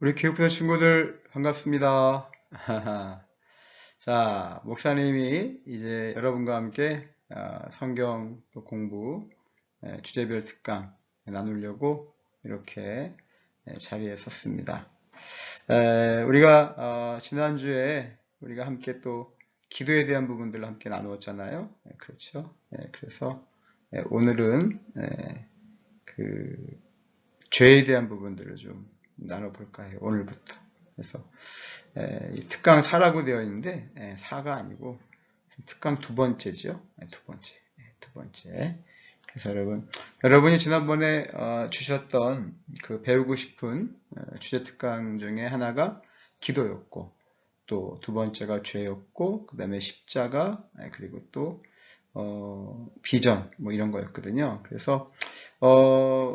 우리 교육부서 친구들 반갑습니다. 자, 목사님이 이제 여러분과 함께 성경 또 공부 주제별 특강 나누려고 이렇게 자리에 섰습니다. 우리가 지난주에 우리가 함께 또 기도에 대한 부분들을 함께 나누었잖아요. 그렇죠? 그래서 오늘은 그 죄에 대한 부분들을 좀 나눠볼까 해요. 오늘부터. 그래서 이 특강 4라고 되어 있는데 4가 아니고 특강 두 번째죠. 두 번째. 그래서 여러분이 지난번에 주셨던 그 배우고 싶은 주제 특강 중에 하나가 기도였고, 또 두 번째가 죄였고, 그 다음에 십자가, 그리고 또 비전 뭐 이런 거였거든요. 그래서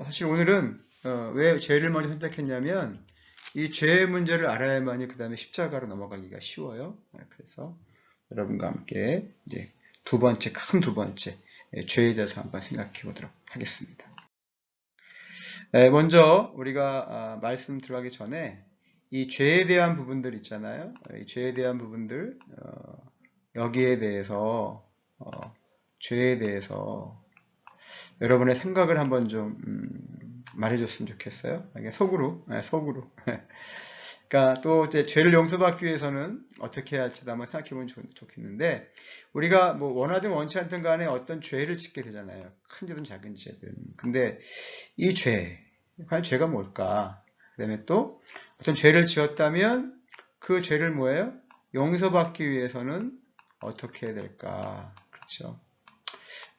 사실 오늘은 왜 죄를 먼저 선택했냐면 이 죄의 문제를 알아야만이 그 다음에 십자가로 넘어가기가 쉬워요. 그래서 여러분과 함께 이제 큰 두 번째 죄에 대해서 한번 생각해 보도록 하겠습니다. 먼저 우리가 말씀 들어가기 전에 이 죄에 대한 부분들 있잖아요. 이 죄에 대한 부분들 여기에 대해서 죄에 대해서 여러분의 생각을 한번 좀 말해줬으면 좋겠어요. 속으로. 그러니까 또 이제 죄를 용서받기 위해서는 어떻게 해야 할지도 한번 생각해보면 좋겠는데, 우리가 뭐 원하든 원치 않든 간에 어떤 죄를 짓게 되잖아요. 큰 죄든 작은 죄든. 근데 이 죄, 과연 죄가 뭘까? 그 다음에 또 어떤 죄를 지었다면 그 죄를 뭐예요? 용서받기 위해서는 어떻게 해야 될까? 그렇죠.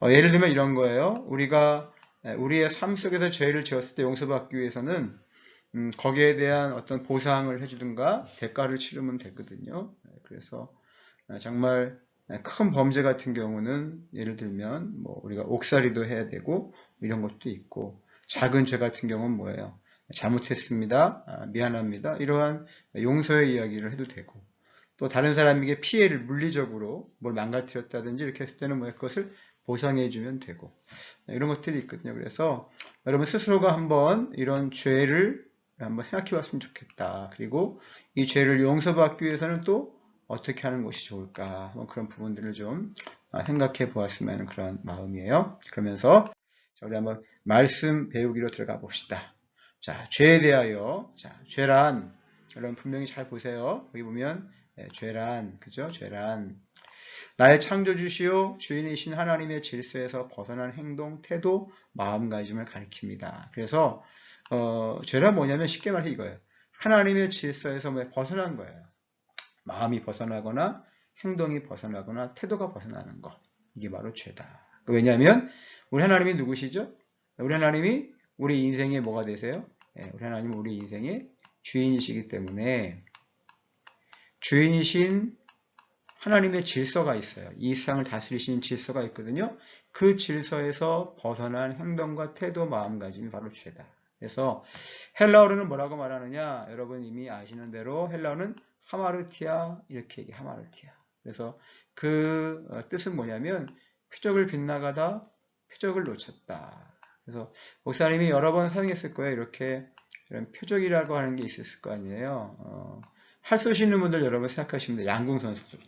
예를 들면 이런 거예요. 우리가 우리의 삶 속에서 죄를 지었을 때 용서받기 위해서는 거기에 대한 어떤 보상을 해주든가 대가를 치르면 되거든요. 그래서 정말 큰 범죄 같은 경우는 예를 들면 뭐 우리가 옥살이도 해야 되고 이런 것도 있고, 작은 죄 같은 경우는 뭐예요? 잘못했습니다. 미안합니다. 이러한 용서의 이야기를 해도 되고, 또 다른 사람에게 피해를 물리적으로 뭘 망가뜨렸다든지 이렇게 했을 때는 뭐 그것을 보상해주면 되고, 이런 것들이 있거든요. 그래서 여러분 스스로가 한번 이런 죄를 한번 생각해 봤으면 좋겠다. 그리고 이 죄를 용서받기 위해서는 또 어떻게 하는 것이 좋을까? 뭐 그런 부분들을 좀 생각해 보았으면 하는 그런 마음이에요. 그러면서 우리 한번 말씀 배우기로 들어가 봅시다. 자, 죄에 대하여, 자, 죄란, 여러분 분명히 잘 보세요. 여기 보면 죄란, 그죠? 죄란 나의 창조주시오 주인이신 하나님의 질서에서 벗어난 행동, 태도, 마음가짐을 가리킵니다. 그래서 죄란 뭐냐면 쉽게 말해 이거예요. 하나님의 질서에서 벗어난 거예요. 마음이 벗어나거나 행동이 벗어나거나 태도가 벗어나는 것. 이게 바로 죄다. 왜냐하면 우리 하나님이 누구시죠? 우리 하나님이 우리 인생의 뭐가 되세요? 우리 하나님은 우리 인생의 주인이시기 때문에 주인이신 하나님의 질서가 있어요. 이 세상을 다스리시는 질서가 있거든요. 그 질서에서 벗어난 행동과 태도, 마음가짐이 바로 죄다. 그래서 헬라어로는 뭐라고 말하느냐? 여러분 이미 아시는 대로 헬라어는 하마르티아 이렇게 얘기해요. 하마르티아. 그래서 그 뜻은 뭐냐면 표적을 빗나가다, 표적을 놓쳤다. 그래서 목사님이 여러 번 사용했을 거예요. 이렇게 이런 표적이라고 하는 게 있었을 거 아니에요. 할 쏘시는 분들 여러분 생각하시면 돼요. 양궁 선수들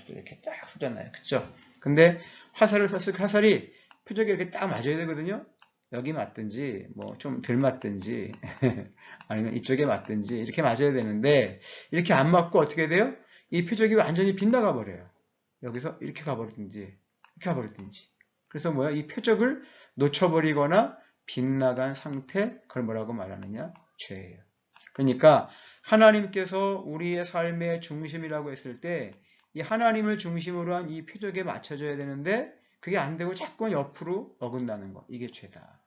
이렇게 딱 쏘잖아요. 그쵸? 근데 화살을 쐈을 때 화살이 표적이 이렇게 딱 맞아야 되거든요. 여기 맞든지, 뭐 좀 덜 맞든지, 아니면 이쪽에 맞든지, 이렇게 맞아야 되는데, 이렇게 안 맞고 어떻게 돼요? 이 표적이 완전히 빗나가 버려요. 여기서 이렇게 가버리든지, 이렇게 가버리든지. 그래서 뭐야? 이 표적을 놓쳐버리거나 빗나간 상태, 그걸 뭐라고 말하느냐? 죄예요. 그러니까, 하나님께서 우리의 삶의 중심이라고 했을 때 이 하나님을 중심으로 한 이 표적에 맞춰져야 되는데 그게 안 되고 자꾸 옆으로 어긋나는 거. 이게 죄다.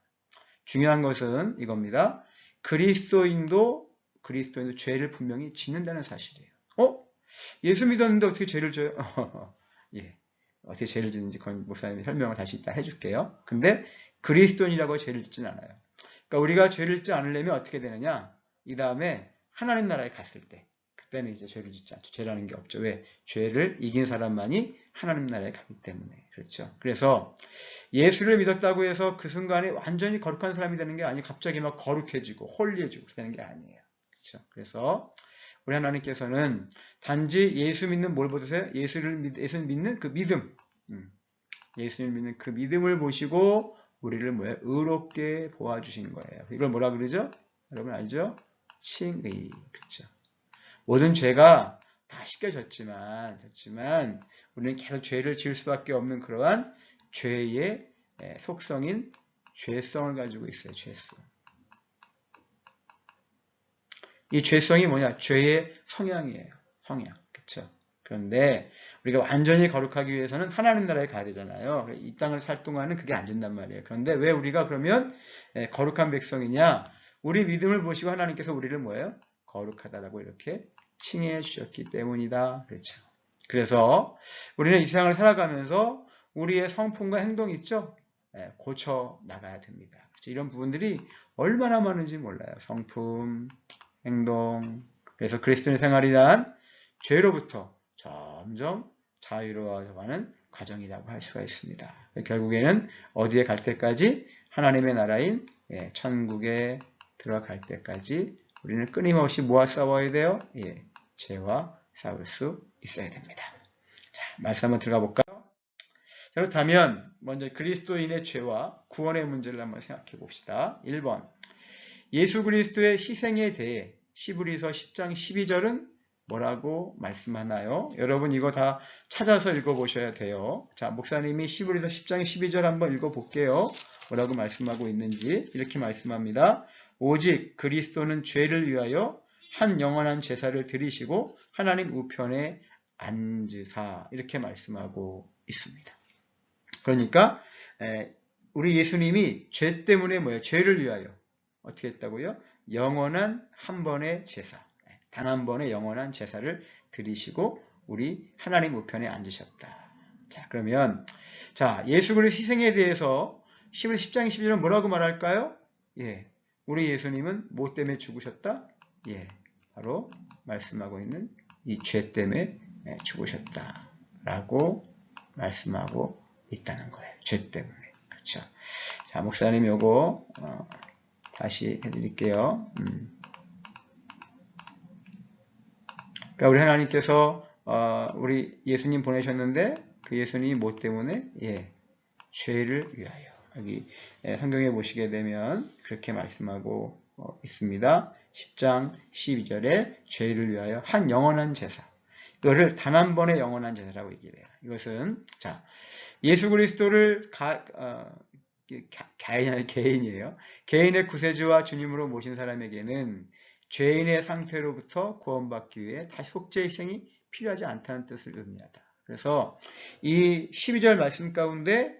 중요한 것은 이겁니다. 그리스도인도 죄를 분명히 짓는다는 사실이에요. 예수 믿었는데 어떻게 죄를 져요? 예. 어떻게 죄를 짓는지 그건 목사님이 설명을 다시 이따 해줄게요. 근데 그리스도인이라고 죄를 짓진 않아요. 그러니까 우리가 죄를 짓지 않으려면 어떻게 되느냐? 이 다음에 하나님 나라에 갔을 때 그때는 이제 죄를 짓지 않죠. 죄라는 게 없죠. 왜? 죄를 이긴 사람만이 하나님 나라에 가기 때문에. 그렇죠. 그래서 예수를 믿었다고 해서 그 순간에 완전히 거룩한 사람이 되는 게 아니고 갑자기 막 거룩해지고 홀리해지고 그러는 게 아니에요. 그렇죠? 그래서 우리 하나님께서는 단지 예수 믿는 뭘 보세요? 예수를 믿는 그 믿음, 예수를 믿는 그 믿음을 보시고 우리를 뭐예요? 의롭게 보아주신 거예요. 이걸 뭐라 그러죠? 여러분 알죠? 칭의. 그렇죠? 모든 죄가 다 씻겨졌지만 우리는 계속 죄를 지을 수밖에 없는 그러한 죄의 속성인 죄성을 가지고 있어요. 죄성. 이 죄성이 뭐냐? 죄의 성향이에요. 성향. 그렇죠? 그런데 우리가 완전히 거룩하기 위해서는 하나님 나라에 가야 되잖아요. 이 땅을 살 동안은 그게 안 된단 말이에요. 그런데 왜 우리가 그러면 거룩한 백성이냐? 우리 믿음을 보시고 하나님께서 우리를 뭐예요? 거룩하다라고 이렇게 칭해 주셨기 때문이다. 그렇죠. 그래서 우리는 이 세상을 살아가면서 우리의 성품과 행동 있죠? 고쳐 나가야 됩니다. 그렇죠? 이런 부분들이 얼마나 많은지 몰라요. 성품, 행동. 그래서 그리스도인의 생활이란 죄로부터 점점 자유로워져가는 과정이라고 할 수가 있습니다. 결국에는 어디에 갈 때까지? 하나님의 나라인 천국에 들어갈 때까지 우리는 끊임없이 뭐와 싸워야 돼요? 죄와 싸울 수 있어야 됩니다. 자, 말씀 한번 들어가 볼까요? 자, 그렇다면 먼저 그리스도인의 죄와 구원의 문제를 한번 생각해 봅시다. 1번. 예수 그리스도의 희생에 대해 히브리서 10장 12절은 뭐라고 말씀하나요? 여러분 이거 다 찾아서 읽어보셔야 돼요. 자, 목사님이 히브리서 10장 12절 한번 읽어볼게요. 뭐라고 말씀하고 있는지 이렇게 말씀합니다. 오직 그리스도는 죄를 위하여 한 영원한 제사를 드리시고 하나님 우편에 앉으사 이렇게 말씀하고 있습니다. 그러니까 우리 예수님이 죄 때문에 뭐예요? 죄를 위하여 어떻게 했다고요? 영원한 한 번의 제사, 단 한 번의 영원한 제사를 드리시고 우리 하나님 우편에 앉으셨다. 자, 그러면 예수 그리스도 희생에 대해서 히브리 10장 12절은 뭐라고 말할까요? 우리 예수님은 뭐 때문에 죽으셨다? 바로 말씀하고 있는 이 죄 때문에 죽으셨다라고 말씀하고 있다는 거예요. 죄 때문에. 그렇죠? 자, 목사님 요거 다시 해드릴게요. 그러니까 우리 하나님께서 우리 예수님 보내셨는데 그 예수님이 뭐 때문에? 죄를 위하여. 여기 성경에 보시게 되면 그렇게 말씀하고 있습니다. 10장 12절에 죄를 위하여 한 영원한 제사. 이거를 단 한 번의 영원한 제사라고 얘기를 해요. 이것은 예수 그리스도를 개인이에요. 개인의 구세주와 주님으로 모신 사람에게는 죄인의 상태로부터 구원받기 위해 다시 속죄 희생이 필요하지 않다는 뜻을 의미하다. 그래서 이 12절 말씀 가운데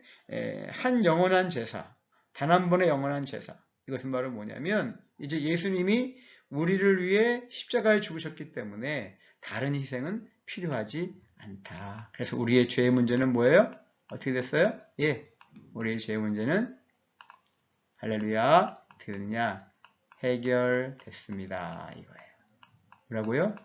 한 영원한 제사, 단 한 번의 영원한 제사. 이것은 바로 뭐냐면 이제 예수님이 우리를 위해 십자가에 죽으셨기 때문에 다른 희생은 필요하지 않다. 그래서 우리의 죄의 문제는 뭐예요? 어떻게 됐어요? 우리의 죄의 문제는 할렐루야 어떻게 되느냐? 해결됐습니다. 이거예요. 뭐라고요?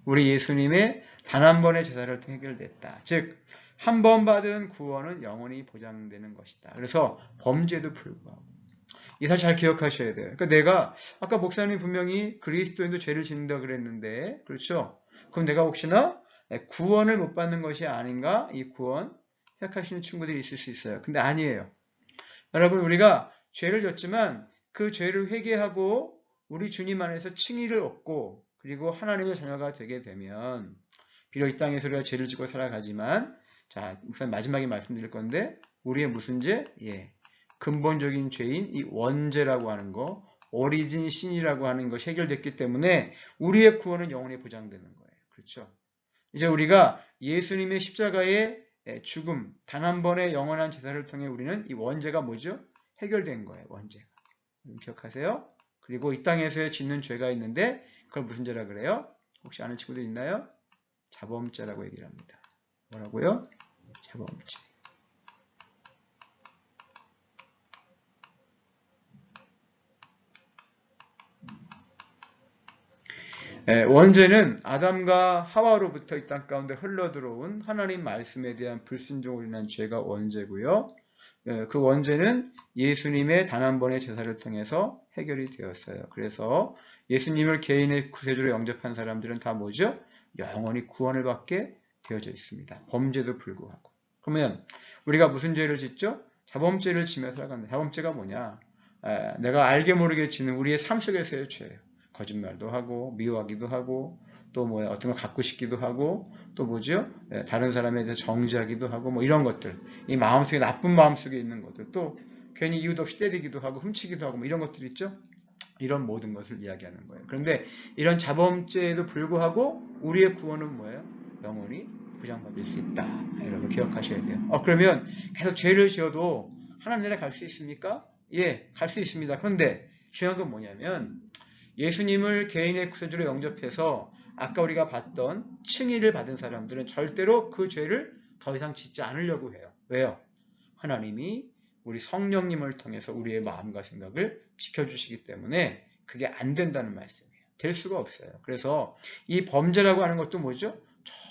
우리 예수님의 단 한 번의 제사를 통해 해결됐다. 즉 한 번 받은 구원은 영원히 보장되는 것이다. 그래서 범죄도 불구하고 이 사실 잘 기억하셔야 돼요. 그러니까 내가 아까 목사님 분명히 그리스도인도 죄를 짓는다 그랬는데 그렇죠? 그럼 내가 혹시나 구원을 못 받는 것이 아닌가? 이 구원 생각하시는 친구들이 있을 수 있어요. 근데 아니에요. 여러분 우리가 죄를 졌지만 그 죄를 회개하고 우리 주님 안에서 칭의를 얻고 그리고 하나님의 자녀가 되게 되면 비록 이 땅에서 우리가 죄를 짓고 살아가지만 자, 목사님 마지막에 말씀드릴 건데 우리의 무슨 죄? 근본적인 죄인 이 원죄라고 하는 거 오리진 신이라고 하는 것이 해결됐기 때문에 우리의 구원은 영원히 보장되는 거예요. 그렇죠? 이제 우리가 예수님의 십자가의 죽음, 단 한 번의 영원한 제사를 통해 우리는 이 원죄가 뭐죠? 해결된 거예요. 원죄가. 기억하세요? 그리고 이 땅에서 짓는 죄가 있는데 그걸 무슨 죄라 그래요? 혹시 아는 친구들 있나요? 자범죄라고 얘기를 합니다. 뭐라고요? 자범죄. 원죄는 아담과 하와로부터 이 땅 가운데 흘러들어온 하나님 말씀에 대한 불순종으로 인한 죄가 원죄고요. 그 원죄는 예수님의 단 한 번의 제사를 통해서 해결이 되었어요. 그래서 예수님을 개인의 구세주로 영접한 사람들은 다 뭐죠? 영원히 구원을 받게 되어져 있습니다. 범죄도 불구하고. 그러면 우리가 무슨 죄를 짓죠? 자범죄를 지며 살아간다. 자범죄가 뭐냐? 내가 알게 모르게 지는 우리의 삶 속에서의 죄예요. 거짓말도 하고 미워하기도 하고 또 뭐야 어떤 걸 갖고 싶기도 하고 또 뭐죠? 다른 사람에 대해서 정죄하기도 하고 뭐 이런 것들, 이 마음속에 나쁜 마음속에 있는 것들, 또 괜히 이유도 없이 때리기도 하고 훔치기도 하고 뭐 이런 것들 있죠? 이런 모든 것을 이야기하는 거예요. 그런데 이런 자범죄에도 불구하고 우리의 구원은 뭐예요? 영원히 부정받을 수 있다. 여러분 기억하셔야 돼요. 그러면 계속 죄를 지어도 하나님 나라에 갈 수 있습니까? 예, 갈 수 있습니다. 그런데 중요한 건 뭐냐면 예수님을 개인의 구세주로 영접해서 아까 우리가 봤던 칭의를 받은 사람들은 절대로 그 죄를 더 이상 짓지 않으려고 해요. 왜요? 하나님이 우리 성령님을 통해서 우리의 마음과 생각을 지켜주시기 때문에 그게 안 된다는 말씀이에요. 될 수가 없어요. 그래서 이 범죄라고 하는 것도 뭐죠?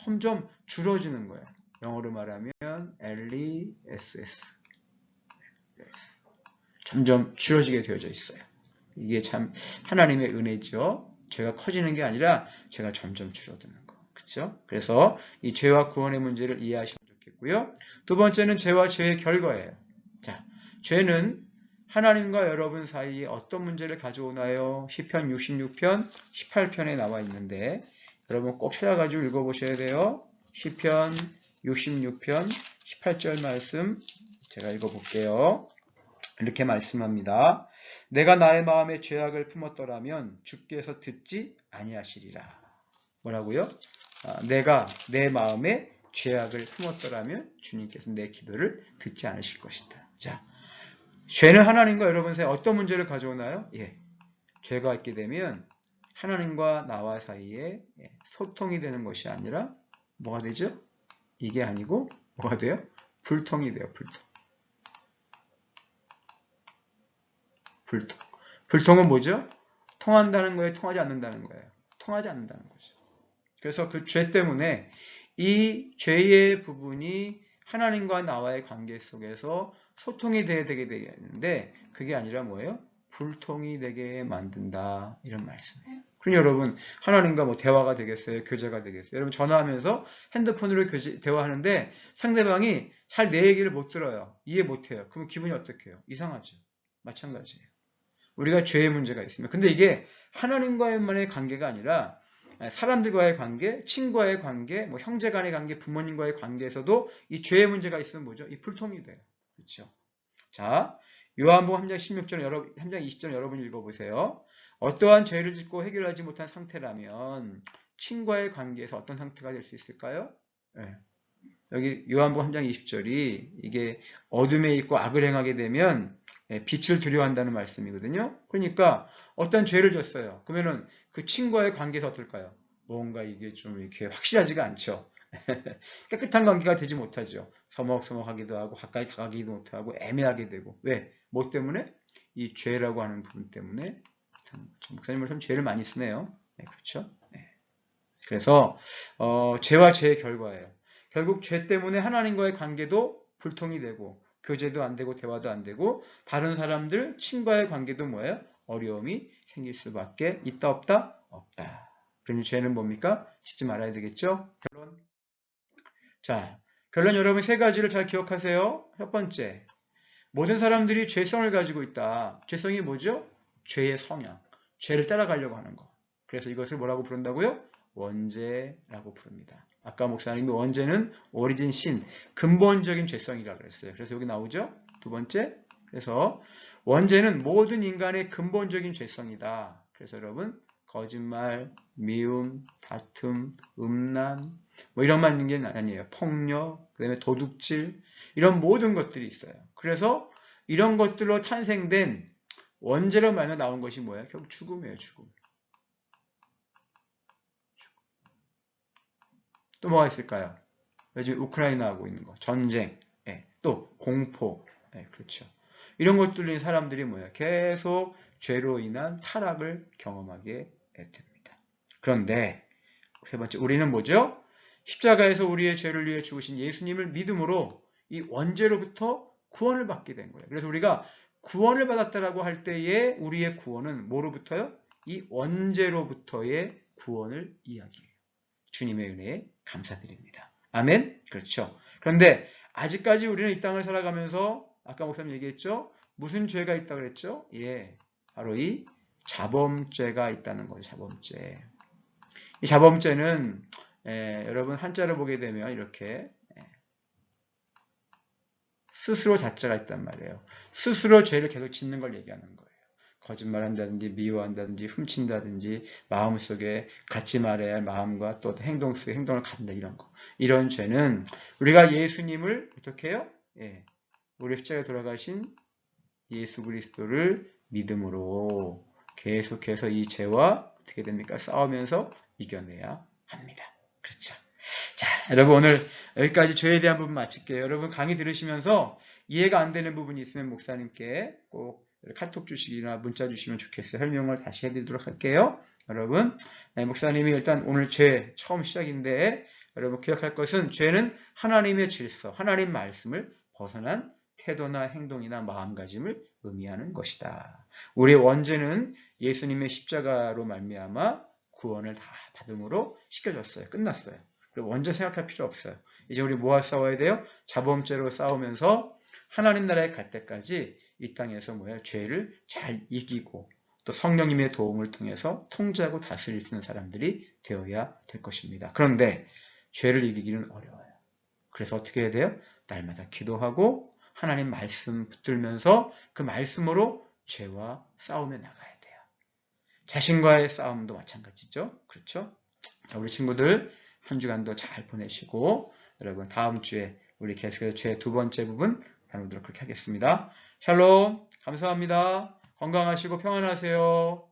점점 줄어지는 거예요. 영어로 말하면 LESS. 점점 줄어지게 되어져 있어요. 이게 참 하나님의 은혜죠. 죄가 커지는 게 아니라 죄가 점점 줄어드는 거. 그렇죠? 그래서 이 죄와 구원의 문제를 이해하시면 좋겠고요. 두 번째는 죄와 죄의 결과예요. 자, 죄는 하나님과 여러분 사이에 어떤 문제를 가져오나요? 시편 66편, 18편에 나와 있는데 여러분 꼭 찾아가지고 읽어보셔야 돼요. 시편 66편, 18절 말씀 제가 읽어볼게요. 이렇게 말씀합니다. 내가 나의 마음에 죄악을 품었더라면 주께서 듣지 아니하시리라. 뭐라고요? 내가 내 마음에 죄악을 품었더라면 주님께서 내 기도를 듣지 않으실 것이다. 자, 죄는 하나님과 여러분 사이에 어떤 문제를 가져오나요? 예, 죄가 있게 되면 하나님과 나와 사이에 소통이 되는 것이 아니라 뭐가 되죠? 이게 아니고 뭐가 돼요? 불통이 돼요. 불통. 불통은 뭐죠? 통한다는 거예요? 통하지 않는다는 거예요? 통하지 않는다는 거죠. 그래서 그 죄 때문에 이 죄의 부분이 하나님과 나와의 관계 속에서 소통이 되게 되는데 그게 아니라 뭐예요? 불통이 되게 만든다. 이런 말씀이에요. 그럼 여러분 하나님과 뭐 대화가 되겠어요? 교제가 되겠어요? 여러분 전화하면서 핸드폰으로 대화하는데 상대방이 잘 내 얘기를 못 들어요. 이해 못 해요. 그럼 기분이 어떻게 해요? 이상하죠. 마찬가지예요. 우리가 죄의 문제가 있습니다. 근데 이게 하나님과의만의 관계가 아니라 사람들과의 관계, 친구와의 관계, 뭐 형제 간의 관계, 부모님과의 관계에서도 이 죄의 문제가 있으면 뭐죠? 이 불통이 돼요. 그렇죠? 자, 요한복음 3장 16절 3장 20절 여러분 읽어보세요. 어떠한 죄를 짓고 해결하지 못한 상태라면 친구와의 관계에서 어떤 상태가 될 수 있을까요? 네. 여기 요한복음 3장 20절이 이게 어둠에 있고 악을 행하게 되면 빛을 두려워한다는 말씀이거든요. 그러니까 어떤 죄를 졌어요. 그러면은 그 친구와의 관계에서 어떨까요? 뭔가 이게 좀 이렇게 확실하지가 않죠. 깨끗한 관계가 되지 못하죠. 서먹서먹하기도 하고 가까이 다가가기도 못하고 애매하게 되고. 왜? 뭐 때문에? 이 죄라고 하는 부분 때문에. 목사님은 참 죄를 많이 쓰네요. 네, 그렇죠? 네. 그래서 죄와 죄의 결과예요. 결국 죄 때문에 하나님과의 관계도 불통이 되고 교제도 안 되고 대화도 안 되고 다른 사람들 친구와의 관계도 뭐예요? 어려움이 생길 수밖에 있다 없다? 없다. 그러니 죄는 뭡니까? 짓지 말아야 되겠죠? 결론. 자, 결론 여러분 세 가지를 잘 기억하세요. 첫 번째, 모든 사람들이 죄성을 가지고 있다. 죄성이 뭐죠? 죄의 성향. 죄를 따라가려고 하는 거. 그래서 이것을 뭐라고 부른다고요? 원죄라고 부릅니다. 아까 목사님이 원죄는 오리진 신, 근본적인 죄성이라고 그랬어요. 그래서 여기 나오죠? 두 번째, 그래서 원죄는 모든 인간의 근본적인 죄성이다. 그래서 여러분 거짓말, 미움, 다툼, 음란 뭐 이런만 있는 게 아니에요. 폭력, 그 다음에 도둑질 이런 모든 것들이 있어요. 그래서 이런 것들로 탄생된 원죄로 말며 나온 것이 뭐예요? 결국 죽음이에요. 죽음. 또 뭐가 있을까요? 요즘 우크라이나 하고 있는 거, 전쟁, 또 공포, 그렇죠. 이런 것들로 사람들이 뭐예요? 계속 죄로 인한 타락을 경험하게 됩니다. 그런데 세 번째, 우리는 뭐죠? 십자가에서 우리의 죄를 위해 죽으신 예수님을 믿음으로 이 원죄로부터 구원을 받게 된 거예요. 그래서 우리가 구원을 받았다라고 할 때에 우리의 구원은 뭐로부터요? 이 원죄로부터의 구원을 이야기해요. 주님의 은혜에 감사드립니다. 아멘? 그렇죠. 그런데 아직까지 우리는 이 땅을 살아가면서 아까 목사님 얘기했죠? 무슨 죄가 있다고 그랬죠? 예, 바로 이 자범죄가 있다는 거예요. 자범죄. 이 자범죄는 여러분 한자로 보게 되면 이렇게 스스로 자자가 있단 말이에요. 스스로 죄를 계속 짓는 걸 얘기하는 거예요. 거짓말한다든지 미워한다든지 훔친다든지 마음속에 갖지 말아야 할 마음과 또 행동 속에 행동을 갖는다 이런 거. 이런 죄는 우리가 예수님을 어떻게 해요? 예, 우리 십자가에 돌아가신 예수 그리스도를 믿음으로 계속해서 이 죄와 어떻게 됩니까? 싸우면서 이겨내야 합니다. 그렇죠. 자, 여러분 오늘 여기까지 죄에 대한 부분 마칠게요. 여러분 강의 들으시면서 이해가 안 되는 부분이 있으면 목사님께 꼭 카톡 주시기나 문자 주시면 좋겠어요. 설명을 다시 해드리도록 할게요. 여러분, 목사님이 일단 오늘 죄 처음 시작인데 여러분 기억할 것은 죄는 하나님의 질서, 하나님 말씀을 벗어난 태도나 행동이나 마음가짐을 의미하는 것이다. 우리의 원죄는 예수님의 십자가로 말미암아 구원을 다 받음으로 시켜줬어요. 끝났어요. 그리고 원죄 생각할 필요 없어요. 이제 우리 뭐와 싸워야 돼요? 자범죄로 싸우면서 하나님 나라에 갈 때까지 이 땅에서 죄를 잘 이기고 또 성령님의 도움을 통해서 통제하고 다스릴 수 있는 사람들이 되어야 될 것입니다. 그런데 죄를 이기기는 어려워요. 그래서 어떻게 해야 돼요? 날마다 기도하고 하나님 말씀 붙들면서 그 말씀으로 죄와 싸우며 나가야 돼요. 자신과의 싸움도 마찬가지죠. 그렇죠? 자, 우리 친구들 한 주간도 잘 보내시고 여러분 다음 주에 우리 계속해서 죄 두 번째 부분 다루도록 그렇게 하겠습니다. 샬롬, 감사합니다. 건강하시고 평안하세요.